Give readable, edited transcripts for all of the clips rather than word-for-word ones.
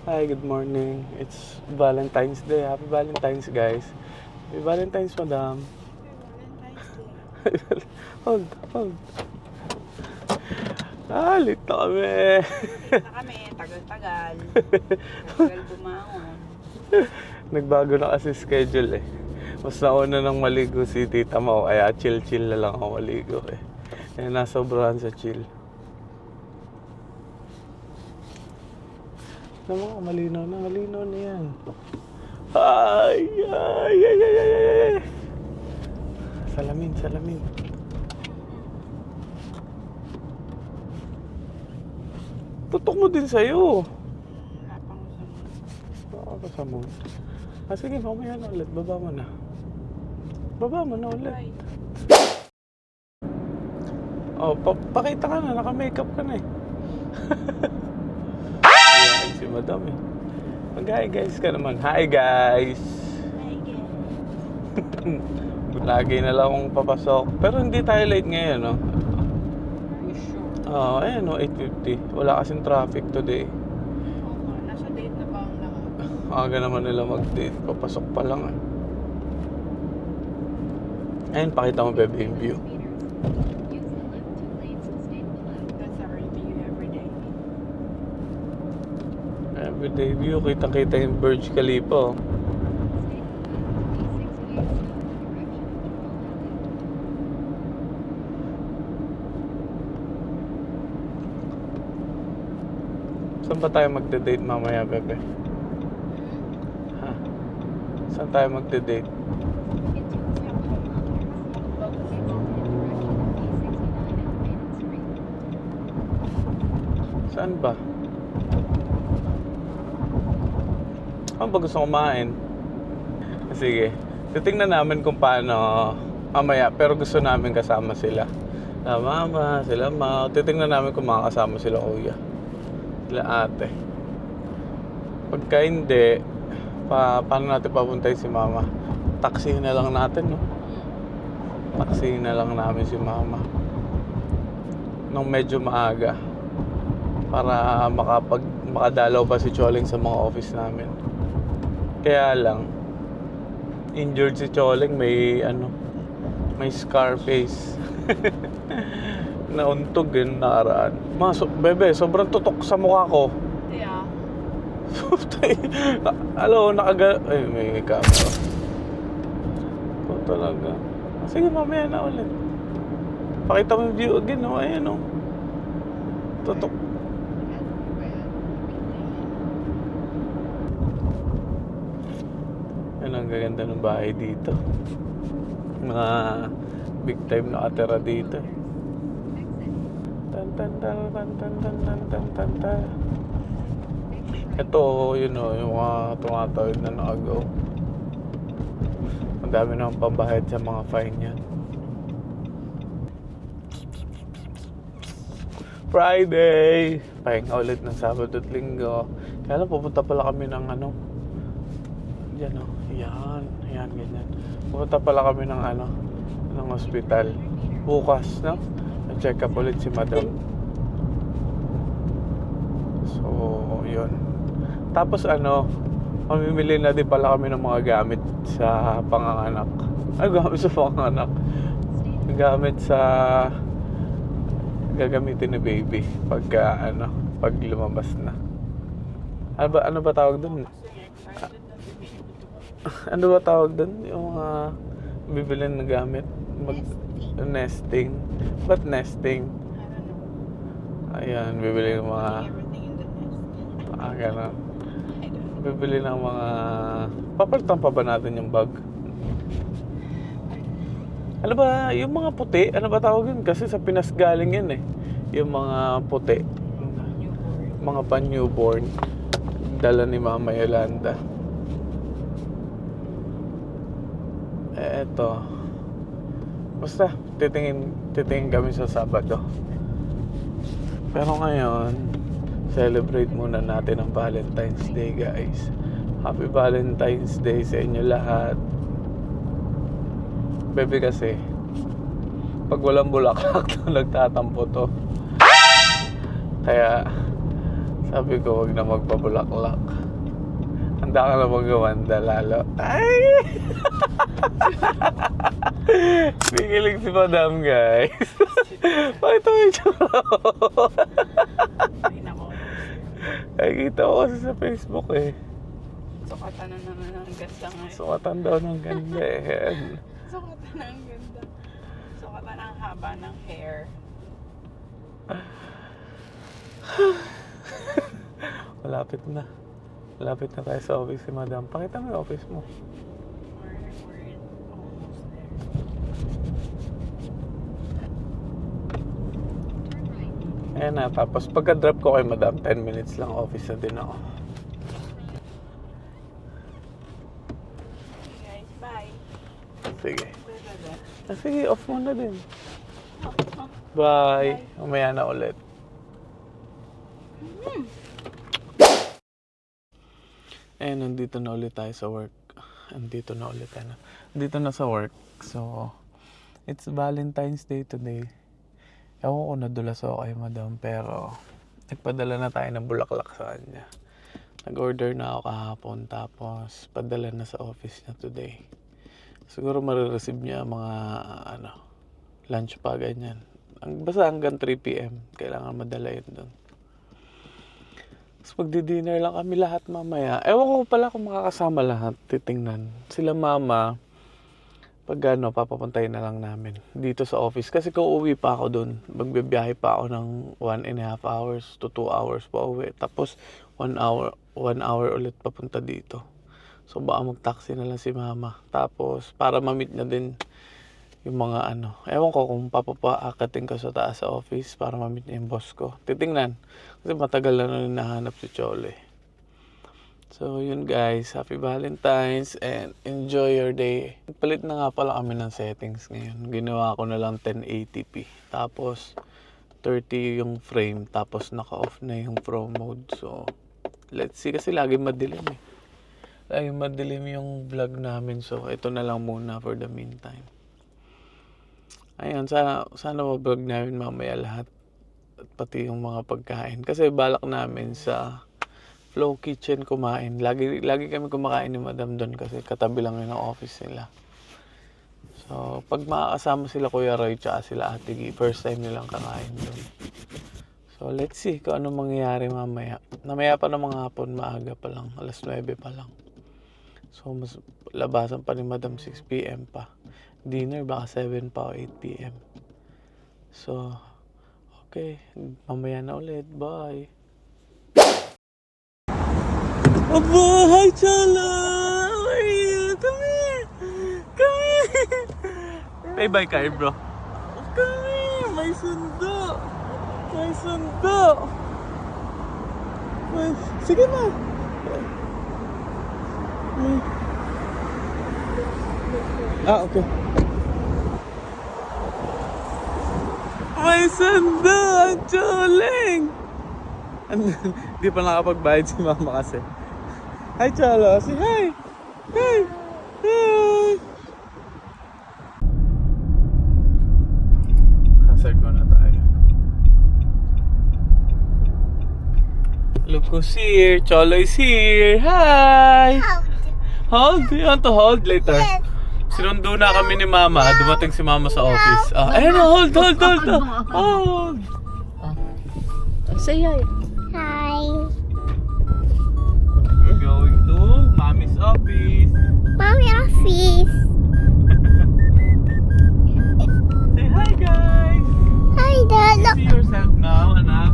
Hi, good morning. It's Valentine's Day. Happy Valentine's, guys. Happy Valentine's, madam. Valentine's Day. Hold. Late na kami. Late na kami, tagal-tagal. Tagal bumangon. Nagbago na kasi schedule eh. Mas nauna nang maligo si Tita Mau, kaya chill-chill na lang ako maligo eh. Kaya nasobrahan sa chill. Naman, malinaw na yan. Ay. Salamin. Tutok mo din sa'yo. Napakasa mo. Sige, mamaya na ulit. Baba mo na ulit. Bye. Oh, pakita ka na. Naka-makeup ka na eh. Ayan, si madam eh. Mag-hi guys ka naman. Hi guys! Hi again. Lagi na lang akong papasok. Pero hindi tayo late ngayon, no? Are you sure? Ayan, no, 8:50. Wala kasing traffic today. Oo nga, nasa date na ba ang lahat? Aga naman nila mag-date. Papasok pa lang eh. Ayun, pakita mo bebe yung view. That's our review every day. Everyday view. Kitang-kita yung Burj Khalifa. Oh. Saan ba tayo magde-date mamaya, bebe? Ha? Saan tayo magde-date? Saan ba? Ano ba gusto kumain? Sige. Titingnan namin kung paano mamaya. Pero gusto namin kasama sila. Sila mama, sila ma. Titingnan namin kung makakasama sila kuya. Sila ate. Pagka hindi, paano natin papuntahin si mama? Taxi na lang natin, no? Taxi na lang namin si mama. Nung medyo maaga. Para makadalaw pa si Choling sa mga office namin. Kaya lang, injured si Choling, may scar face. Nauntog yun nakaraan. Bebe, sobrang tutok sa mukha ko. Yeah. Hello, ay, may camera. Ito talaga. Sige, mamaya na ulit. Pakita mo yung view again, no? Ayan, no? Tutok. Yan ang gaganda ng bahay dito. Mga big time nakatira dito. Tan. Ito, yun o, yung mga tumatawid na nakagaw. Ang dami ng pambayad sa mga fine yan. Friday! Pahinga ulit ng Sabado at Linggo. Kaya lang, pupunta pala kami ng Yan o, yan, ganyan. Pupunta pala kami ng ng hospital. Bukas, no? Na-check up ulit si madam. So, yun. Tapos mamimili na din pala kami ng mga gamit sa panganganak. Gamit sa panganganak. Gamit sa gagamitin ni baby pagka pag lumabas na. Ano ba tawag doon? Ano ba tawag doon? Yung bibilin na gamit? Nesting. Ba't nesting? I don't know. Ayan, bibili ng mga Everything in the nest. gano'n. I don't know. Bibili ng mga papalitan pa ba natin yung bag? Ano ba, yung mga puti, ano ba tawag yun? Kasi sa Pinas galing yun eh. Yung mga puti. Newborn. Mga pan-newborn. Dala ni Mama Yolanda. Eto. Basta, titingin kami sa Sabado. Pero ngayon, celebrate muna natin ang Valentine's Day, guys. Happy Valentine's Day sa inyo lahat. Bebe kasi, pag walang bulaklak, nagtatampo to. Kaya, Sabi ko, wag na magpabulaklak. Handa ka na magawanda lalo. Ay! Bigilig si Madam, guys. Bakit ito yung tsura mo? Ay, nako. Ay, kita ko kasi sa Facebook eh. Sukatan na naman ang ganda nga. Sukatan daw ng ganda eh. Sukatan na ang ganda. Sukatan ang haba ng hair. Malapit na. Malapit na tayo sa office si Madam. Pakita mo yung office mo. We're almost there. Ayan na. Tapos pagka-drop ko kay Madam, 10 minutes lang office na din ako. Okay guys, bye. Sige. Bye. Sige, off mo na din. Oh, oh. Bye. Umaya na ulit. Nandito na ulit tayo sa work. Nandito na ulit tayo. Nandito na sa work. So, it's Valentine's Day today. Ewan ko nadulas ako kay Madam, pero nagpadala na tayo ng bulaklak sa kanya. Nag-order na ako kahapon, tapos padala na sa office niya today. Siguro marireceive niya mga lunch pa, ganyan. Basta hanggang 3 p.m. Kailangan madala yun doon. Tapos magdi-dinner lang kami lahat mamaya. Ewan ko pala kung makakasama lahat. Titingnan. Sila mama, pag papapuntahin na lang namin dito sa office. Kasi kung uwi pa ako doon, magbibiyahe pa ako ng 1.5 hours to 2 hours pa uwi. Tapos 1 hour ulit papunta dito. So baka mag-taxi na lang si mama. Tapos para ma-meet na din yung mga ewan ko kung papapaakatin ko sa taas sa office para ma-meet niya yung boss ko. Titingnan. Kasi matagal na rin nahanap si Chole. So yun guys, happy Valentine's and enjoy your day. Palit na nga pala kami ng settings ngayon. Ginawa ko na lang 1080p. Tapos 30 yung frame. Tapos naka-off na yung Pro mode. So let's see, kasi lagi madilim eh. Lagi madilim yung vlog namin. So ito na lang muna for the meantime. Ayun, sana ma-vlog namin mamaya lahat. At pati yung mga pagkain. Kasi balak namin sa Flow Kitchen kumain. Lagi kami kumakain ni Madam doon kasi katabi lang yun ang office nila. So, pag makakasama sila Kuya Roy tsaka sila Ate Gi, first time nilang kakain doon. So, let's see kung ano mangyayari mamaya. Namaya pa ng mga hapon, maaga pa lang. Alas 9 pa lang. So, mas labasan pa ni Madam 6 p.m. pa. Dinner baka 7 pa o 8 p.m. So, okay. Mamaya na ulit. Bye. Aba! Hi, Chala! How are you? Come here! Come here! Bye bye ka, bro. Come here! May sundo! May sundo! Sige na! Okay. May sundo! Ang choling! Hindi pa nakapagbayad si mama kasi. Hi, Cholo! Say hi! Hi! Hi! Hazard mo na tayo. Look who's here! Cholo is here! Hi! Hold? You want to hold later? Sinundo na kami ni Mama. Dumating si Mama sa office. Ayun na, hold. Hold. Say hi. Hi. We're going to Mommy's office. Mommy office. Say hi, guys. Hi, Dad. Look. See yourself now, anak.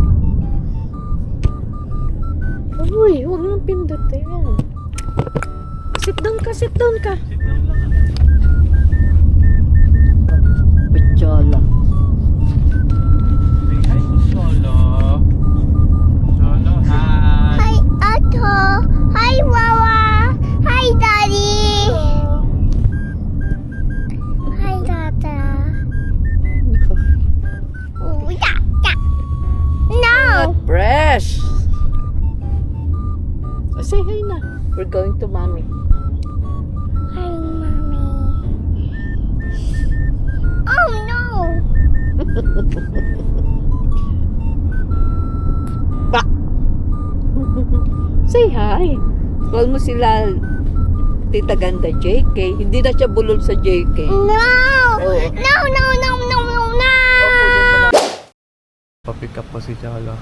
Uy, huwag mong pindutin. Sit down ka. Sit down lang, anak. Pichola. Say hi to Cholo. Cholo, hi. Hi, Otto. Hi, Wawa. Hi, Daddy. Hi, Tata. Oh, yeah. No. Fresh. Say hi na. We're going to Mommy. Hi, Mommy. Oh, no. Ba! Say hi. Call mo sila Tita Ganda JK. Hindi na siya bulol sa JK. No! Oo. No, no, no, no, no, no! Pa-pick up ko si Cholo.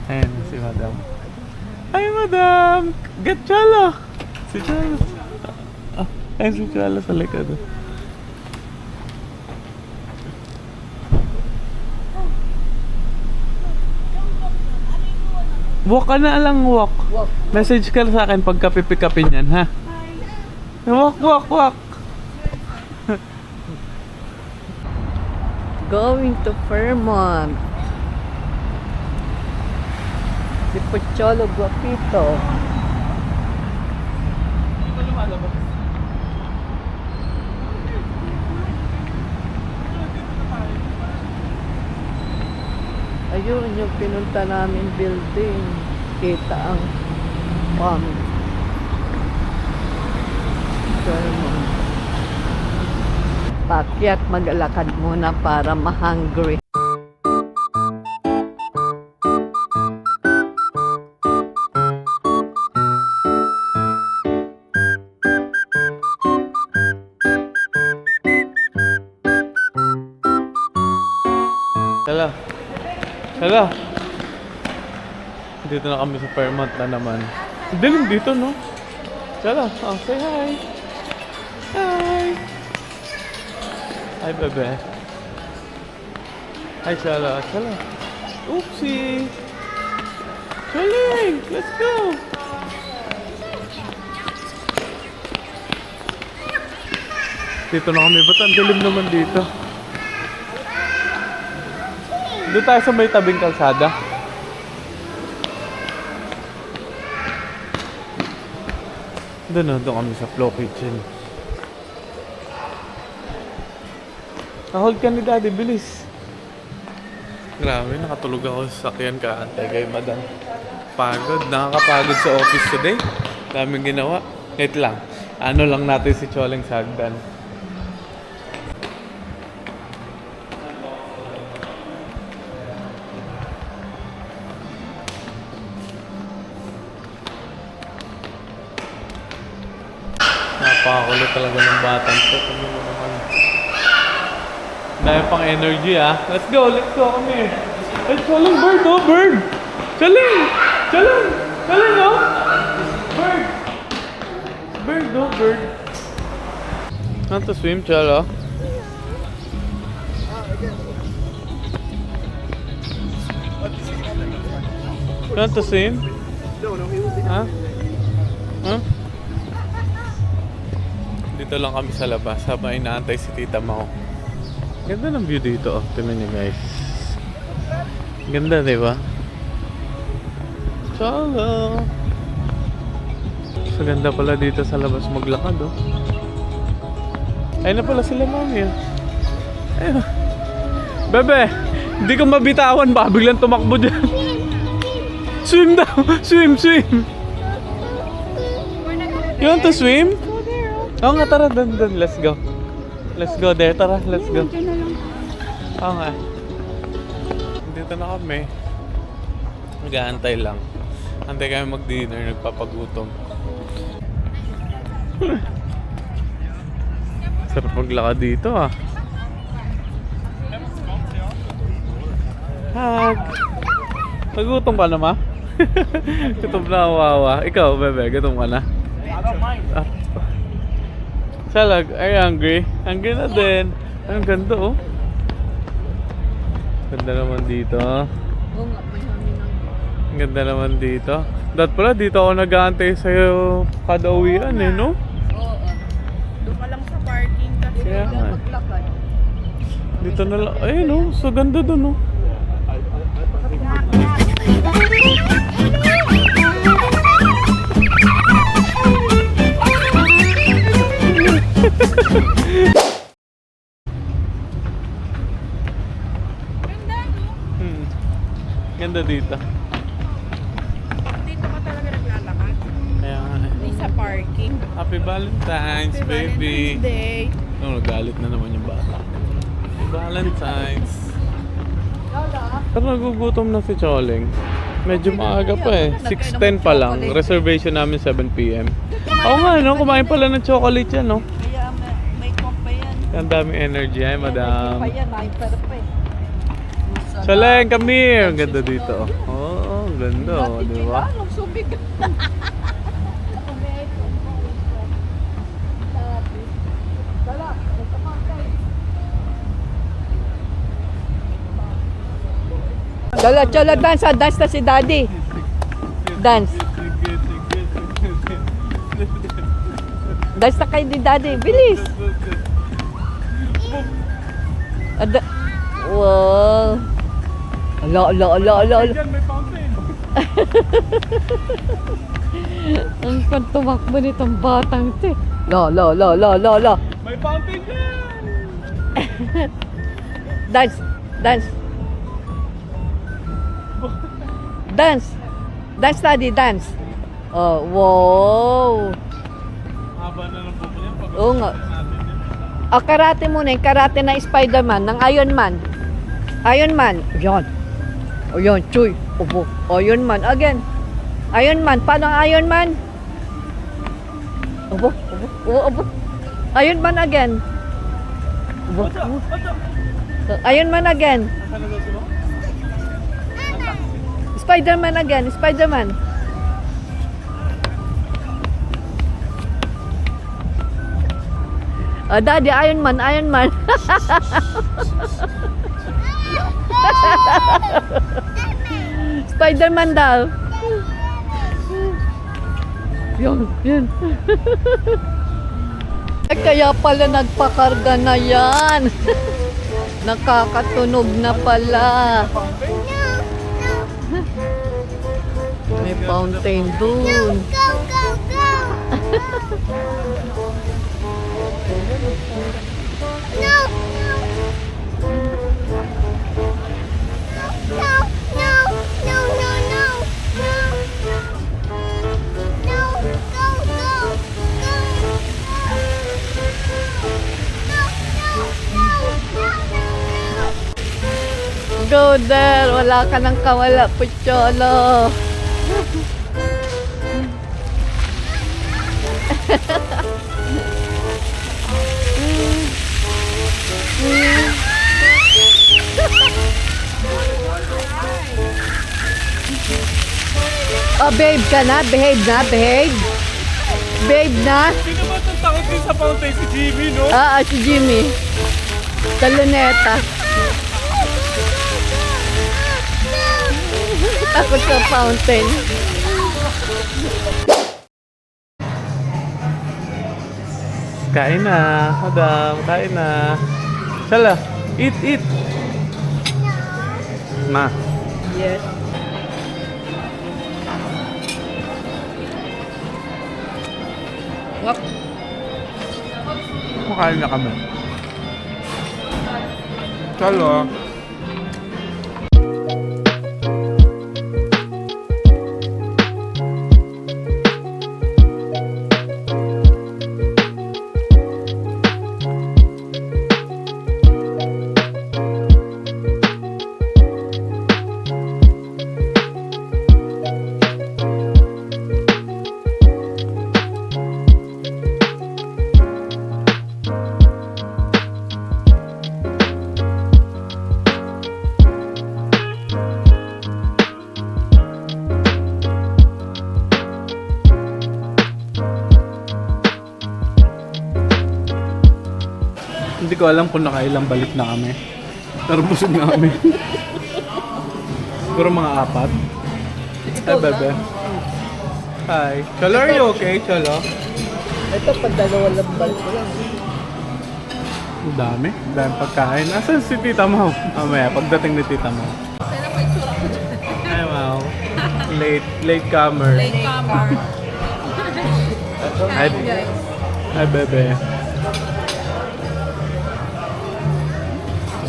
Ayan, si Madam. Hi, Madam! Get Cholo! Si Cholo. Ah, ayan si Cholo sa likod. Walk ka na lang, walk. Walk. Message ka sa akin pagka pipick upin yan, ha? Walk, walk, walk. Going to Fairmont. Si Pocholo Guapito. Ayun yung pinunta namin building. Kita ang farm. Fairmont. Pakyat maglakad muna para ma-hungry. Hello. Hello. Dito na kami sa Fairmont na naman. Dilim dito, no? Hello. Oh, say hi. Hi. Hi, bebe. Hi, Chala. Chala. Oopsie. Chaling, let's go. Dito na kami. Ba't ang dilim naman dito? Doon tayo sa may tabing kalsada. Doon kami sa Flow Kitchen. Hold ka ni Daddy, bilis. Grabe, nakatulog ako sa sakyan kaantay kay Madam. Pagod, nakakapagod sa office today. Daming ginawa. Wait lang, ano lang natin si Choleng Sagdan. Napakakulit talaga ng batang to. Ano mo naman. Dahil pang energy ah. Let's go, come here. Ay, Choleng, bird oh, bird! Choleng! Choleng! Choleng oh! Bird! Bird oh, bird. Want to swim, Cholo? You want to swim? Huh? Huh? Dito lang kami sa labas habang inaantay si Tita Mau. Ganda ng view dito, oh. Tingnan niyo guys. Ganda, di ba? Cholo! So ganda pala dito sa labas maglakad, oh. Ayun na pala sila, mami, oh. Ayun. Bebe! Hindi ko mabitawan, baka biglang tumakbo dyan. Swim daw! Swim, swim! You want to swim? Oo nga, tara, dun, let's go. Let's go there, tara, let's go. Oo nga. Dito na kami. Mag-aantay lang. Antay kami mag-dinner, nagpapagutom. Sarap maglakad dito ah. Hug! Nagutom ka na ma? Gutom na wawa. Ikaw, bebe, gutom ka na? Ah. Salag, are you hungry? Hungry na din. Ang ganda oh. Ganda naman dito. Oo nga, may hangin ang... Ang ganda naman dito. Dahil pala dito ako nag-aantay sa'yo kada uwian eh, no? Oo. Doon ka lang sa parking kasi. Kaya nga. Maglakad. Dito na lang. Ayun oh, so ganda dun oh. Ganda dito. Dito ka talaga naglalakad. Kaya nga eh. Hindi sa parking. Happy Valentine's, Happy baby. Valentine's Day. Oh, nagalit na naman yung bata. Happy Valentine's. Pero nagugutom na si Choleng. Medyo maaga pa eh. 6:10 pa lang. Reservation namin 7 p.m. Oo nga, no? Kumain pala ng chocolate yan, no? Kaya may kompa yan. Ang daming energy ay, madam. May yan, may para pa eh. Chaleng, come here! Ang ganda dito. Oo, ang ganda, oh, di ba? Anong sumig? Dala, chala, dance. Dance na si daddy. Dance. Dance na kayo ni daddy. Bilis. Wow. Ala. Ang pantumakbo nitong batang ito. La. May fountain dyan! Dance. Dance, daddy, dance. Oh, wow. Haba na ng buko yan. Oo nga. Karate muna, yung karate na Spider-Man, ng Iron Man. Yan. O yan, chuy. Opo. Iron Man, again. Iron Man, paano ang Iron Man? Opo. Iron Man again. Opo. Iron Man again. Spider-Man again, Spider-Man. Daddy, Iron Man. Spider-Man daw. Yun. Kaya pala nagpakarga na yan. Nakakatunog na pala. May fountain dun. Go, go, go! No! Go there. Wala ka nang kawala, Pucholo. Oh, babe ka na? Behave na? Sino ba itong takot din sa fountain? Si Jimmy, no? Si Jimmy. Sa luneta. Takot sa fountain. Kain na, madam. Kain na. Sala, eat. Ma. Yes. Wap. Makain na kami. Sala. Hindi ko alam kung nakailang balik na kami. Pero busog na kami. Siguro mga 4. Hi, bebe. Hi. Cholo, are you okay, Cholo? Ito, pag dalawa lang balik ko lang. Ang dami. Ang dami pagkain. Asan si Tita Mau? Mamaya, pagdating ni Tita Mau. Hi, Mau. Late comer. Hi, bebe.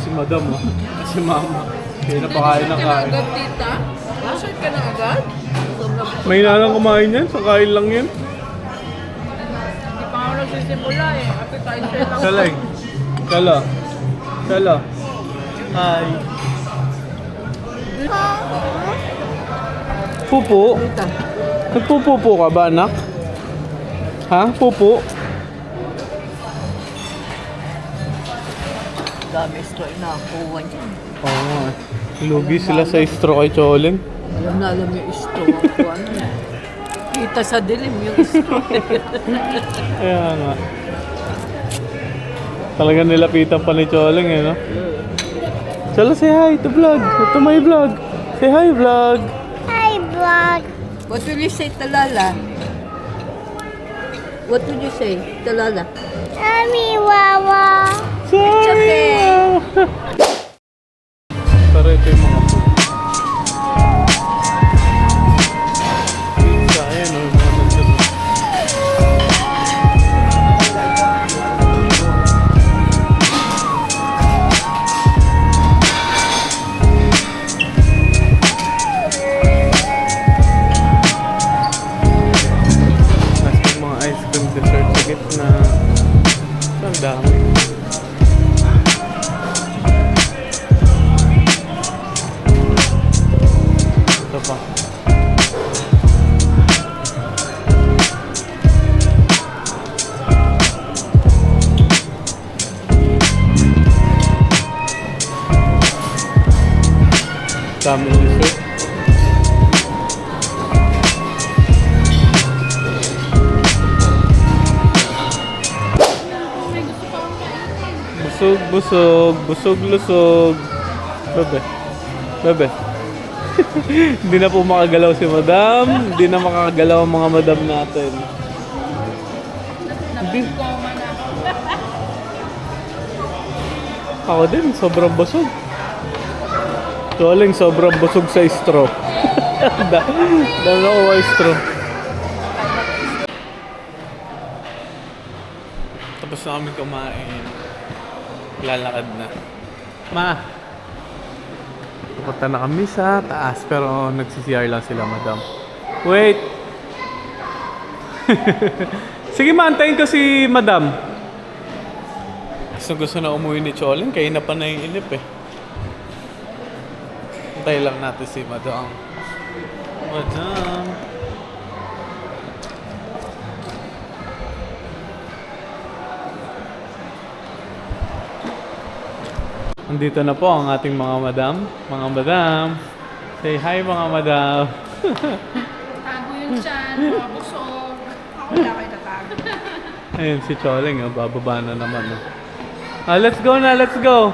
Si Madam, oh. Si Mama. Kaya napakain na kain. Tita? Short ka na agad? May nalang kumain yan. Sa kain lang yan. Hindi pa ako nagsisimula eh. Appetizer lang. Salang. Hi. Pupo? Dito. Nagpupupo ka ba, anak? Ha? Pupo? Dami straw na nakuha niyan. Oo nga. Lugi sila sa straw kay Choleng. Alam na alam yung straw ako. Ano yan? Kita sa dilim yung straw. Kaya nga. Talagang nilapitan pa ni Choleng eh, no? Chala, say hi to vlog. To my vlog. Say hi, vlog. Hi, vlog. What will you say, Talala? What would you say, Talala? Mommy, Wawa. It's okay. Pero ito yung mga food. Pizza, ayan o. Mga nagsasabi. Nasa yung mga ice cream dessert sa gitna. Ang dami. Ito pa. Dami dessert. Busog, busog, busog, lusog. Bebe. Bebe. Hindi na po makagalaw si madam. Hindi na makagalaw ang mga madam natin. Hindi. Ako din, sobrang busog. Choleng, sobrang busog sa straw. Dahil ako ay straw. Tapos na kami kumain. Lalakad na. Ma! Pupunta na kami sa taas pero nagsi-CR lang sila, madam. Wait! Sige ma, antayin ko si madam. Gusto na umuwi ni Choleng, kaya na pa naiinip eh. Antayin lang natin si madam. Madam! Andito na po ang ating mga madam. Mga madam. Say hi mga madam. Tago yung tiyan, mga busog. Wala kayo tatago. Ayun si Choleng, oh, bababa na naman. Oh. Let's go na, let's go.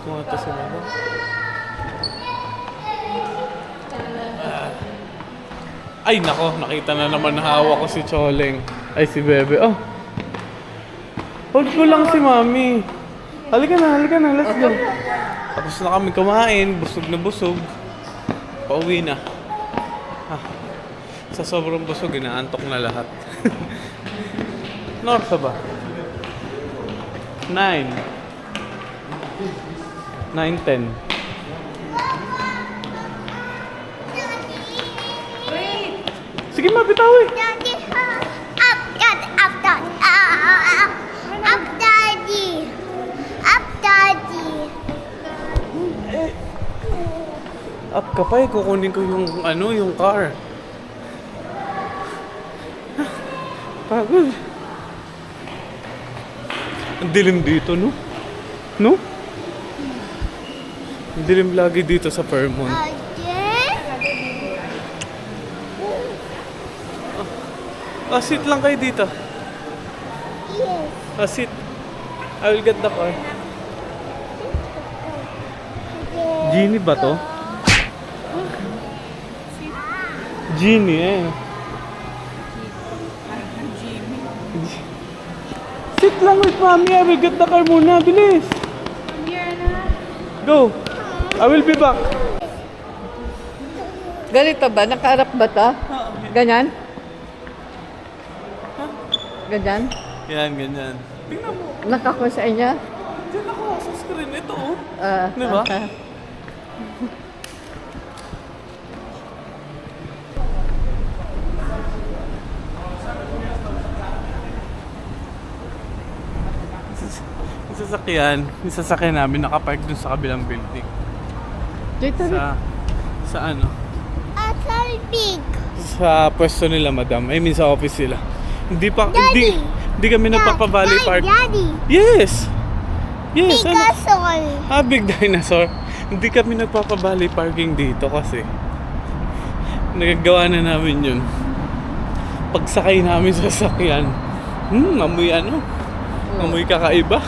Kung ito si madam. Ay nako, nakita na naman na hawak ko si Choleng. Ay si Bebe. Oh. Hold ko lang si Mami. Halika na, let's go. Tapos na kami kumain, busog na busog. Pauwi na. Sa sobrang busog, inaantok na lahat. North ba? 9. 9:10. Sige ma, bitawi. Daddy, up, daddy, up, daddy. Up, daddy. Up, daddy. Up ka pa eh, kukunin ko yung yung car. Pagod. Ang dilim dito, no? No? Ang dilim lagi dito sa Fairmont. Again? Sit lang kayo dito. Yes. Sit. I will get the car. Genie ba to? Genie eh. Sit lang with mommy. I will get the car muna. Bilis. Go. I will be back. Ganito ba? Nakaharap ba ta? Ganyan? Ganyan? Yan, ganyan. Tingnan mo. Nakakuha sa inyo? Diyan ako sa screen. Ito oh. Di ba? yung sasakyan namin nakapark dun sa kabilang building. Dito rin. Sa ano? A very big. Sa pwesto nila, madam. I mean, sa office sila. Hindi kami nagpapa-Valley Park. Daddy. Yes! Yes, Big ano? castle. Big dinosaur. Hindi kami nagpapa-Valley parking dito kasi nagagawa na namin yun. Pagsakay namin sa sasakyan, amoy ano? Amoy kakaiba.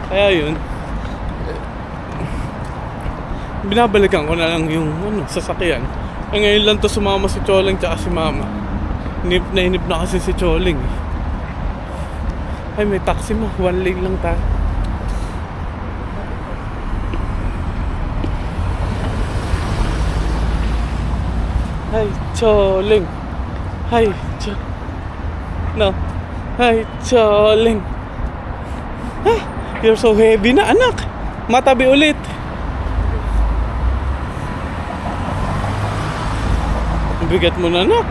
Kaya yun. Binabalikan ko na lang yung sasakyan. Ngayon lang to sumama si Choling tsaka si Mama. Hinip na kasi si Choling. Ay, may taxi mo. 1 lane lang tayo. Hi, Choling. Hi, No. Hi, Choling. Ah, you're so heavy na, anak. Matabi ulit. Bigat mo na, anak.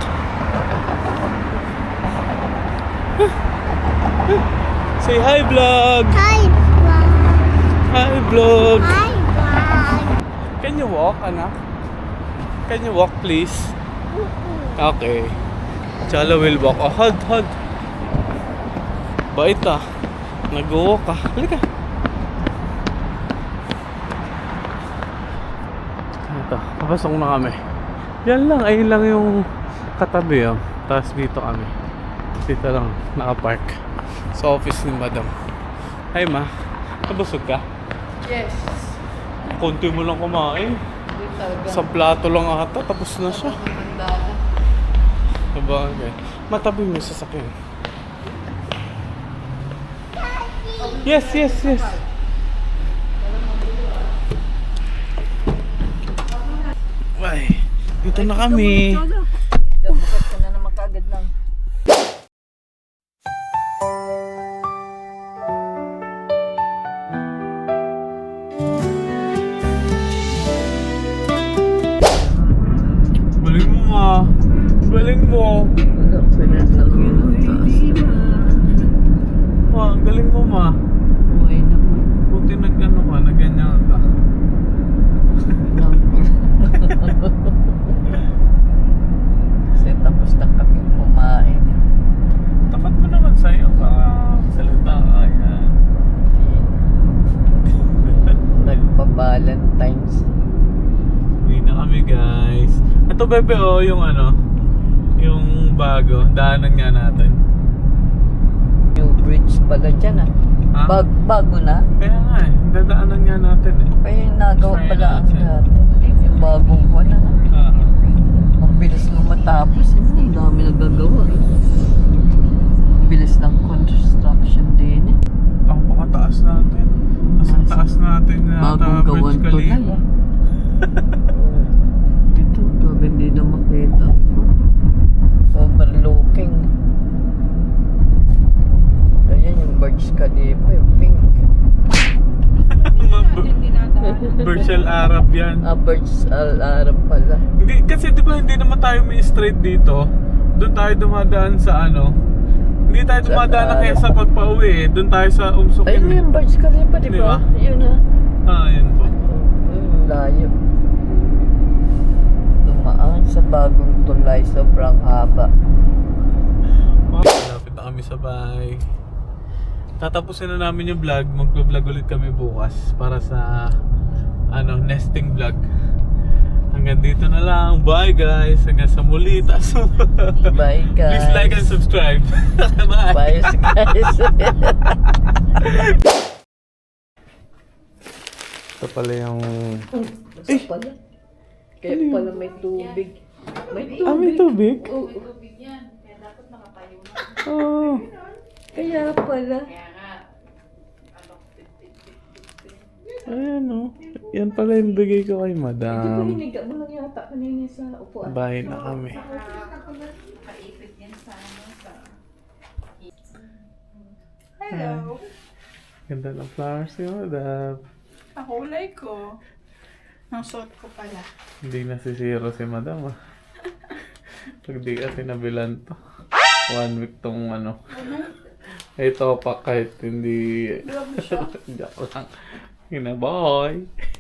Say hi, vlog. Hi, vlog. Hi, vlog. Hi, vlog. Can you walk, anak? Can you walk, please? Okay. Chala will walk. Oh, hold. Bait ah. Nag-walk ah. Halika. Ito, papasok na kami. Yan lang, ayun lang yung katabi oh. Tapos dito kami. Dito lang, nakapark. Sa office ni madam. Hi ma, nabusog ka? Yes. Konti mo lang kumain. Sa plato lang ata, tapos na siya. Diba? Okay. Matabi mo sa sasakyan. Yes. Ay, dito na kami. Gabukat ka na naman kaagad lang. Galing mo ma. Galing mo. Wala, pinat lang yun ang taas. Ma, ang galing mo ma. Buhay naman. Buti nag-ano ka, nag-ganyan ka. Kasi tapos na kami kumain. Tapat mo naman sa'yo para salita ka. Yan. Nagpa-Valentine's. Uwi na kami guys. Ito bebe oh, yung ano, yung bago, daanan nga natin. New bridge pala dyan ah. Ha? Bago na? Kaya nga eh, dadaanan nga natin eh. Kaya yung nagawa Try pala ang natin. dati. Yung bagong kuwan na. Ah. Ang bilis nung matapos. Ang dami nagagawa. Ang bilis ng construction din eh. Pakataas natin. Kasi taas natin na Bagong gawan to na eh. Ito, pag hindi na makita. Overlooking. Ayan yung Burj Khalifa, yung pink. Virtual Arab yan. Burj Al Arab pala. Hindi, kasi di ba hindi naman tayo may straight dito. Doon tayo dumadaan sa ano. Hindi tayo dumadaan na kaya sa pagpa-uwi eh. Doon tayo sa Umsukin. Ayun yung Burj Khalifa, di Di ba? ba? Yun ah. Yun po. Ayun, layo. Dumaan sa bagong tulay, sobrang haba. Malapit na kami sa bahay. Tatapusin na namin yung vlog. Mag-vlog ulit kami bukas para sa nesting vlog. Hanggang dito na lang. Bye guys. Hanggang sa muli. Bye guys. Please like and subscribe. Bye. Bye guys. Ito pala yung... Basta pala. Kaya pala may tubig. May tubig. may tubig? Oo. Oh. Kaya pala. Ayan o. Yan pala yung bigay ko kay madam. Hiniga mo lang yata kanina sa upuan. Bye na kami. Hello. Ganda ng flowers ni madam. Nakulay ko. Ang suot ko pala. Hindi na si Zero si madam ah. Pag di kasi nabilan to. 1 week tong Ito pa kahit hindi... Joke lang. Bye.